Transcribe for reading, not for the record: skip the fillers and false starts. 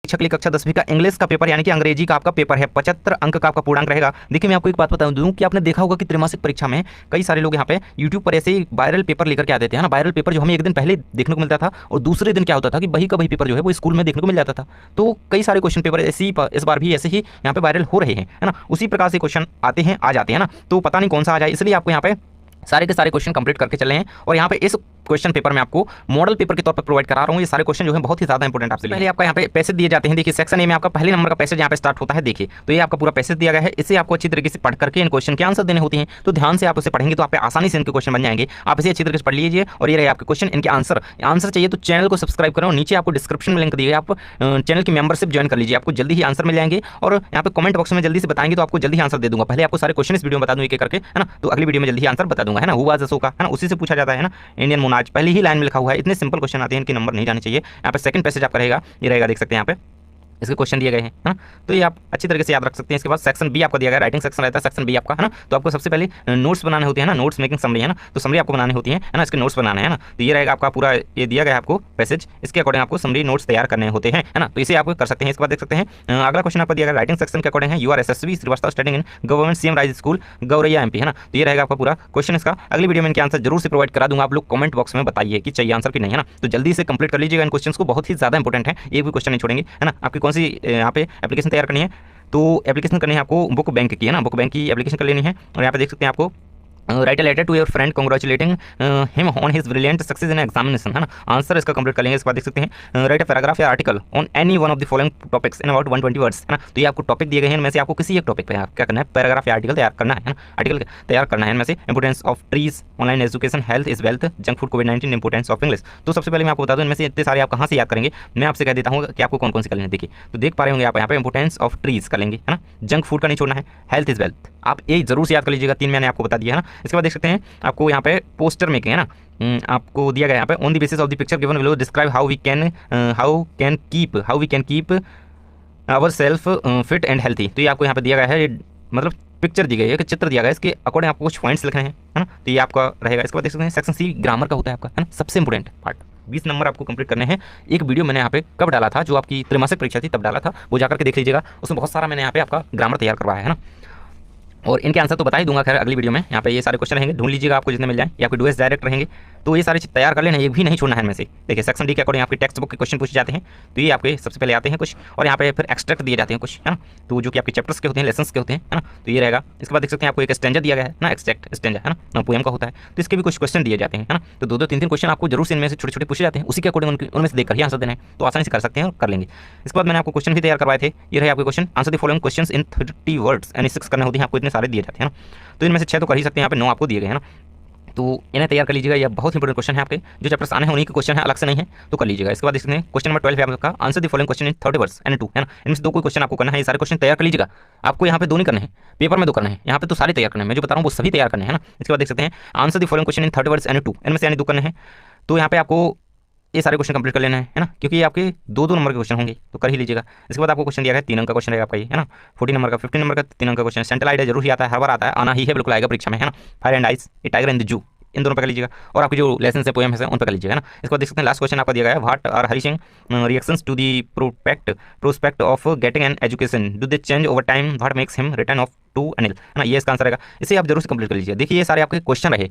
शिक्षक लिए कक्षा 10वीं का इंग्लिश का पेपर यानी कि अंग्रेजी का आपका पेपर है, 75 अंक का आपका पूर्णांक रहेगा। देखिए मैं आपको एक बात बता दूं कि आपने देखा होगा कि त्रैमासिक परीक्षा में कई सारे लोग यहाँ पे यूट्यूब पर ऐसे ही वायरल पेपर लेकर के आ देते हैं ना, वायरल पेपर जो हमें एक दिन पहले देखने को मिलता था और दूसरे दिन क्या होता था कि वही का वही पेपर जो है वो स्कूल में देखने को मिल जाता था। तो कई सारे क्वेश्चन पेपर ऐसे ही इस बार भी ऐसे ही यहाँ पे वायरल हो रहे हैं, है ना। उसी प्रकार से क्वेश्चन आते हैं, आ जाते हैं ना, तो पता नहीं कौन सा आ जाए, इसलिए आपको यहाँ पे सारे के सारे क्वेश्चन कंप्लीट करके चले हैं। और यहाँ पे इस क्वेश्चन पेपर में आपको मॉडल पेपर के तौर पर प्रोवाइड करा रहा हूँ। ये सारे क्वेश्चन जो है बहुत ही ज्यादा इंपॉर्टेंट आपसे पहले आपका यहाँ पे पैसेज दिए जाते हैं। देखिए सेक्शन ए में आपका पहले नंबर का पैसेज यहाँ पे स्टार्ट होता है। देखिए तो ये आपका पूरा पैसेज दिया गया है, इसे आपको अच्छी तरीके से पढ़ करके इन क्वेश्चन के आंसर देने होते हैं। तो ध्यान से आप उसे पढ़ेंगे तो आप आसानी से इनके क्वेश्चन बन जाएंगे। आप इसे अच्छी तरीके से पढ़ लीजिए और ये रहे आपके क्वेश्चन, इनके आंसर चाहिए तो चैनल को सब्सक्राइब करें और नीचे आपको डिस्क्रिप्शन में लिंक दिए, आप चैनल की मेंबरशिप ज्वाइन कर लीजिए, आपको जल्दी ही आंसर मिल जाएंगे। और यहाँ पे कमेंट बॉक्स में जल्दी से बताएंगे तो आपको जल्दी आंसर दे दूंगा। पहले आपको सारे क्वेश्चन इस वीडियो में बता दूं एक एक करके, है ना, तो अगली वीडियो में जल्दी ही आंसर बता दूंगा, है ना। हुआ जसो का, है ना, उसी से पूछा जाता है ना। इंडियन मोनार्च पहली ही लाइन में लिखा हुआ है। इतने सिंपल क्वेश्चन आते हैं, इनके नंबर नहीं जाने चाहिए। यहाँ पे सेकंड पैसेज आपका रहेगा, ये रहेगा, देख सकते हैं यहाँ पे इसके क्वेश्चन दिए गए हैं, है ना, तो ये आप अच्छी तरीके से याद रख सकते हैं। इसके बाद सेक्शन बी आपको दिया गया, राइटिंग सेक्शन रहता है सेक्शन बी आपका, है ना। तो आपको सबसे पहले नोट्स बनाने होते हैं ना, नोट्स मेकिंग समरी, है ना, तो समरी आपको बनानी होती है ना, इसके नोट्स बनाने हैं ना। तो ये रहेगा आपका पूरा, ये दिया गया है आपको पैसेज, इसके अकॉर्डिंग आपको समरी नोट्स तैयार करने होते हैं, है ना, तो इसे आप कर सकते हैं। इसके बाद देख सकते हैं अगला क्वेश्चन आपको दिया गया राइटिंग सेक्शन के अकॉर्डिंग है, URSSV Srivastava studying in government CM rise school Gauraiya MP, है ना। तो ये रहेगा आपका पूरा क्वेश्चन। इसका अगली वीडियो में इनके आंसर जरूर से प्रोवाइड करा दूंगा, आप लोग कमेंट बॉक्स में बताइए कि चाहिए आंसर कि नहीं, है ना। तो जल्दी से कंप्लीट कर लीजिएगा इन क्वेश्चन को, बहुत ही ज्यादा इंपॉर्टेंट है, एक भी क्वेश्चन नहीं छोड़ेंगे, है ना। आपकी कौन सी यहाँ पे एप्लीकेशन तैयार करनी है, तो एप्लीकेशन करनी है आपको बुक बैंक की, है ना, बुक बैंक की एप्लीकेशन कर लेनी है। और यहाँ पे देख सकते हैं आपको write a letter to your friend congratulating him on his brilliant success in examination, है ना। आंसर इसका कंप्लीट कर लेंगे। इसके बाद देख सकते हैं राइट अ पैराग्राफ या article on any one of the following topics in about 120 words, है ना। तो ये आपको टॉपिक दिए गए हैं, इनमें से आपको किसी एक टॉपिक पे क्या करना है, पैराग्राफ या आर्टिकल तैयार करना है ना, आर्टिकल तैयार करना है। इनमें से importance of trees, online education, health is wealth, junk food, covid, importance of English. तो सबसे पहले मैं आपको बता दूं इनमें से इतने सारे आप कहाँ से याद करेंगे, मैं आपसे कह देता हूँ कि आपको कौन कौन से करने हैं। देखिए तो देख पा रहे होंगे आप यहाँ पे इंपोर्टेंस ऑफ ट्रीज कर लेंगे, है ना, जंक फूड का नहीं छोड़ना है, हेल्थ इज वेल्थ आप ये जरूर से याद कर लीजिएगा, 3 मैंने आपको बता दिया, है ना। इसके बाद देख सकते हैं आपको यहाँ पे पोस्टर मेकिंग, है ना, आपको दिया गया यहाँ पे on the basis of the picture given below describe how we can keep our self fit and healthy. तो ये आपको यहाँ पे दिया गया है, मतलब पिक्चर दी गई है, एक चित्र दिया गया है, इसके अकॉर्डिंग आपको कुछ पॉइंट्स लिखने हैं, है ना। तो ये आपका रहेगा। इसके बाद देख सकते हैं सेक्शन सी ग्रामर का होता है आपका, है ना, सबसे इंपॉर्टेंट पार्ट, 20 नंबर आपको कंप्लीट करने हैं। एक वीडियो मैंने यहाँ पे कब डाला था, जो आपकी त्रैमासिक परीक्षा थी तब डाला था, वो जाकर के देख लीजिएगा, उसमें बहुत सारा मैंने यहाँ पे आपका ग्रामर तैयार करवाया है ना। और इनके आंसर तो बता ही दूंगा खैर अगली वीडियो में। यहाँ पे ये सारे क्वेश्चन रहेंगे, ढूंढ लीजिएगा आपको जितने मिल जाए, या कोई डूएस डायरेक्ट रहेंगे, तो ये सारी चीज तैयार कर लेना, एक भी नहीं छोड़ना है इनमें से। देखिए सेक्शन डी के अकॉर्डिंग आपके टेक्स्ट बुक के क्वेश्चन पूछे जाते हैं, तो ये आपके सबसे पहले आते हैं कुछ, और यहाँ पे फिर एक्सट्रैक्ट दिए जाते हैं कुछ, है ना, तो जो कि आपके चैप्टर्स के होते हैं, लेसन्स के होते हैं, है ना। तो ये रहेगा। इसके बाद देख सकते हैं आपको एक स्टैंजा दिया गया है ना, एक्सट्रैक्ट स्टैंजा, है ना, पोएम का होता है, तो इसके भी कुछ क्वेश्चन दिए जाते हैं, है ना। तो 2-2 3-3 क्वेश्चन आपको जरूर से इनमें से छोटे छोटे पूछे जाते हैं, उसी के अकॉर्डिंग उनमें से देखकर ही आंसर देना है, तो आसानी से कर सकते हैं और कर लेंगे। इसके बाद मैंने आपको क्वेश्चन भी तैयार करवाए थे, ये रहे आपके question, answer the following questions in 30 words, यानी 6 करने होते हैं आपको, इतने सारे दिए जाते हैं ना। तो इनमें से 6 तो कर ही सकते हैं, यहाँ पे 9 आपको दिए गए हैं ना, तो इन्हें तैयार कर लीजिएगा। ये बहुत इंपॉर्टेंट क्वेश्चन है आपके, जो चैप्टर्स आने हैं उन्हीं के क्वेश्चन है, अलग से नहीं है, तो कर लीजिएगा। इसके बाद देखते हैं क्वेश्चन नंबर 12 है आपका, answer the following question in 30 words and 2, है ना। इनमें से 2 कोई क्वेश्चन आपको करना है, ये सारे क्वेश्चन तैयार कर लीजिएगा। आपको यहाँ पे 2 नहीं करने हैं, पेपर में 2 करने हैं, यहाँ पे तो सारे तैयार करने हैं, मैं जो बता रहा हूँ वो सभी तैयार करने हैं ना। इसके बाद देख सकते हैं answer the following question in 30 words and 2, इनमें से यानी 2 करने हैं। तो यहाँ पे आपको ये सारे क्वेश्चन कंप्लीट कर लेना है ना, क्योंकि ये आपके 2-2 नंबर के क्वेश्चन होंगे, तो कर ही लीजिएगा। इसके बाद आपको क्वेश्चन दिया है 3 अंक का क्वेश्चन रहेगा आपका, ये है ना, 14 नंबर का, 15 नंबर का 3 अंक का क्वेश्चन। सेंट्रल आइडिया जरूर ही आता है, हर बार आता है, आना ही है, बिल्कुल आएगा परीक्षा में, है ना। Fire and ice, a tiger and the zoo, इन दोनों पे कर लीजिएगा। और आपकी जो लेसन है, पोएम है, उन पे कर लीजिएगा ना। इसके बाद देख सकते हैं लास्ट क्वेश्चन आपका दिया गया है, what are Hari Singh reactions to the prospect of getting an education, do they change over time, what makes him return of to Anil, है ना। ये इसका आंसर रहेगा, इसे आप जरूर से कंप्लीट कर लीजिए। देखिए ये सारे आपके क्वेश्चन रहे।